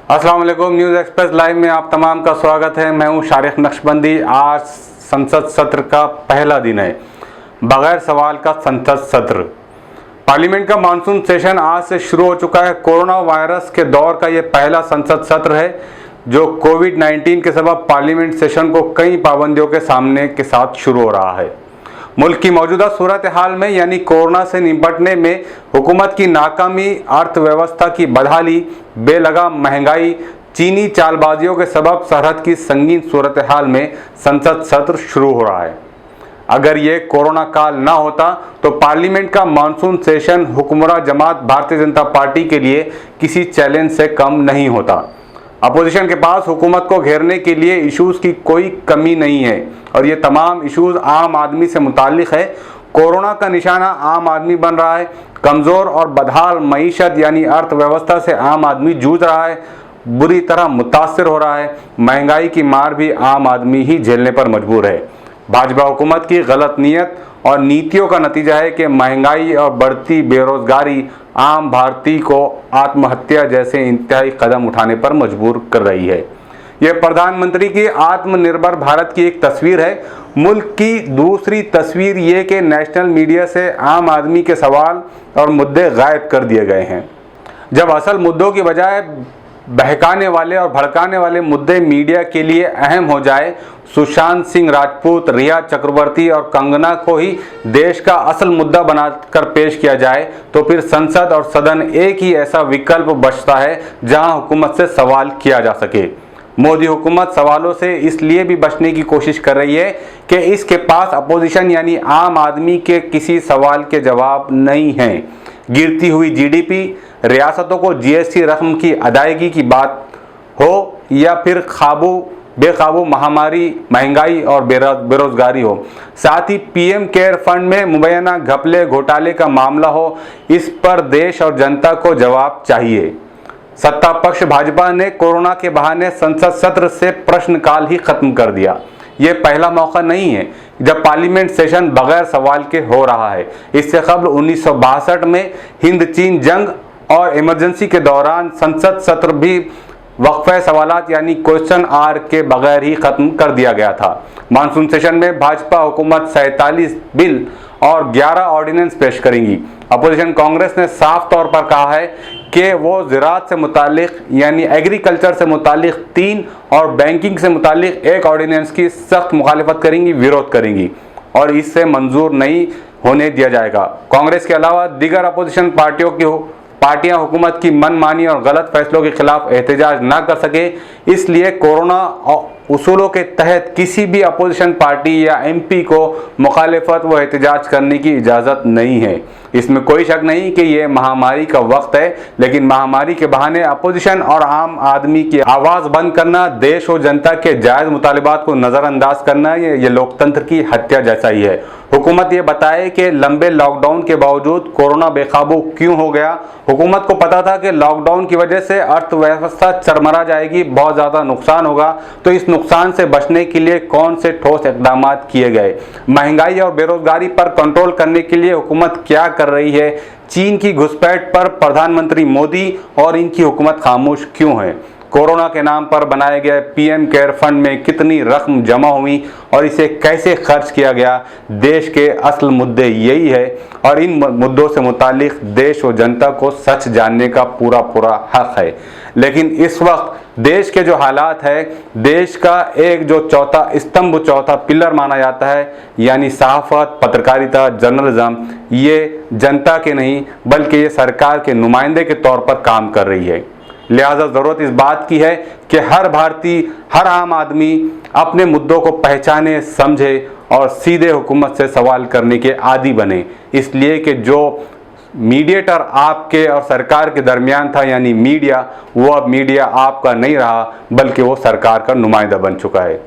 अस्सलाम वालेकुम। News express live में आप तमाम का स्वागत है। मैं हूं शारिक नक्शबंदी। आज संसद सत्र का पहला दिन है, बगैर सवाल का संसद सत्र। पार्लियामेंट का मानसून सेशन आज से शुरू हो चुका है। कोरोना वायरस के दौर का ये पहला संसद सत्र है जो कोविड-19 के सबब पार्लियामेंट सेशन को कई पाबंदियों के सामने के साथ शुरू हो रहा है। मुल्क की मौजूदा सूरत हाल में यानी कोरोना से निपटने में हुकूमत की नाकामी, अर्थव्यवस्था की बदहाली, बेलगाम महंगाई, चीनी चालबाजियों के सबब सरहद की संगीन सूरत हाल में संसद सत्र शुरू हो रहा है। अगर ये कोरोना काल ना होता तो पार्लियामेंट का मानसून सेशन हुक्मरान जमात भारतीय जनता पार्टी के लिए किसी चैलेंज से कम नहीं होता। अपोजिशन के पास हुकूमत को घेरने के लिए इश्यूज़ की कोई कमी नहीं है और ये तमाम इश्यूज़ आम आदमी से मुताल्लिक़ है। कोरोना का निशाना आम आदमी बन रहा है। कमज़ोर और बदहाल मईशत यानी अर्थव्यवस्था से आम आदमी जूझ रहा है, बुरी तरह मुतासर हो रहा है। महंगाई की मार भी आम आदमी ही झेलने पर मजबूर है। भाजपा हुकूमत की गलत नीयत और नीतियों का नतीजा है कि महंगाई और बढ़ती बेरोजगारी आम भारतीय को आत्महत्या जैसे इंतहाई कदम उठाने पर मजबूर कर रही है। यह प्रधानमंत्री की आत्मनिर्भर भारत की एक तस्वीर है। मुल्क की दूसरी तस्वीर ये कि नेशनल मीडिया से आम आदमी के सवाल और मुद्दे गायब कर दिए गए हैं। जब असल मुद्दों की बजाय बहकाने वाले और भड़काने वाले मुद्दे मीडिया के लिए अहम हो जाए, सुशांत सिंह राजपूत, रिया चक्रवर्ती और कंगना को ही देश का असल मुद्दा बनाकर पेश किया जाए, तो फिर संसद और सदन एक ही ऐसा विकल्प बचता है जहां हुकूमत से सवाल किया जा सके। मोदी हुकूमत सवालों से इसलिए भी बचने की कोशिश कर रही है कि इसके पास अपोजिशन यानी आम आदमी के किसी सवाल के जवाब नहीं हैं। गिरती हुई जीडीपी, रियासतों को जीएसटी रकम की अदायगी की बात हो या फिर बेकाबू महामारी, महंगाई और बेरोजगारी हो, साथ ही पीएम केयर फंड में मुबैना घपले घोटाले का मामला हो, इस पर देश और जनता को जवाब चाहिए। सत्ता पक्ष भाजपा ने कोरोना के बहाने संसद सत्र से प्रश्नकाल ही खत्म कर दिया। ये पहला मौका नहीं है जब पार्लियामेंट सेशन बगैर सवाल के हो रहा है। इससे कबल 1962 में हिंद चीन जंग और इमरजेंसी के दौरान संसद सत्र भी वक्फे सवालात यानी क्वेश्चन आवर के बगैर ही खत्म कर दिया गया था। मानसून सेशन में भाजपा हुकूमत 47 बिल और 11 ऑर्डिनेंस पेश करेंगी। अपोजिशन कांग्रेस ने साफ तौर पर कहा है कि वो ज़राअत से मुतालिक यानी एग्रीकल्चर से मुतालिक 3 और बैंकिंग से मुतालिक 1 ऑर्डिनेंस की सख्त मुखालिफत करेंगी, विरोध करेंगी और इससे मंजूर नहीं होने दिया जाएगा। कांग्रेस के अलावा दीगर अपोजिशन पार्टियां हुकूमत की मनमानी और गलत फैसलों के खिलाफ एहतजाज ना कर सके, इसलिए कोरोना उसूलों के तहत किसी भी अपोजिशन पार्टी या एमपी को मुखालिफत व एहतजाज करने की इजाज़त नहीं है। इसमें कोई शक नहीं कि ये महामारी का वक्त है, लेकिन महामारी के बहाने अपोजिशन और आम आदमी की आवाज़ बंद करना, देश और जनता के जायज़ मुतालिबात को नज़रअंदाज करना, ये लोकतंत्र की हत्या जैसा ही है। हुकूमत ये बताए कि लंबे लॉकडाउन के बावजूद कोरोना बेकाबू क्यों हो गया। हुकूमत को पता था कि लॉकडाउन की वजह से अर्थव्यवस्था चरमरा जाएगी, बहुत ज़्यादा नुकसान होगा, तो इस नुकसान से बचने के लिए कौन से ठोस इक़दाम किए गए। महंगाई और बेरोजगारी पर कंट्रोल करने के लिए हुकूमत क्या कर रही है। चीन की घुसपैठ पर प्रधानमंत्री मोदी और इनकी हुकूमत खामोश क्यों है। कोरोना के नाम पर बनाए गए पीएम केयर फंड में कितनी रकम जमा हुई और इसे कैसे खर्च किया गया। देश के असल मुद्दे यही है और इन मुद्दों से मुतालिक देश और जनता को सच जानने का पूरा हक है। लेकिन इस वक्त देश के जो हालात है, देश का एक जो चौथा पिलर माना जाता है यानी सहाफ़त, पत्रकारिता, जर्नलिज्म, ये जनता के नहीं बल्कि ये सरकार के नुमाइंदे के तौर पर काम कर रही है। लिहाजा ज़रूरत इस बात की है कि हर भारतीय, हर आम आदमी अपने मुद्दों को पहचाने, समझे और सीधे हुकूमत से सवाल करने के आदी बने। इसलिए कि जो मीडिएटर आपके और सरकार के दरमियान था यानी मीडिया, वो अब मीडिया आपका नहीं रहा बल्कि वो सरकार का नुमाइंदा बन चुका है।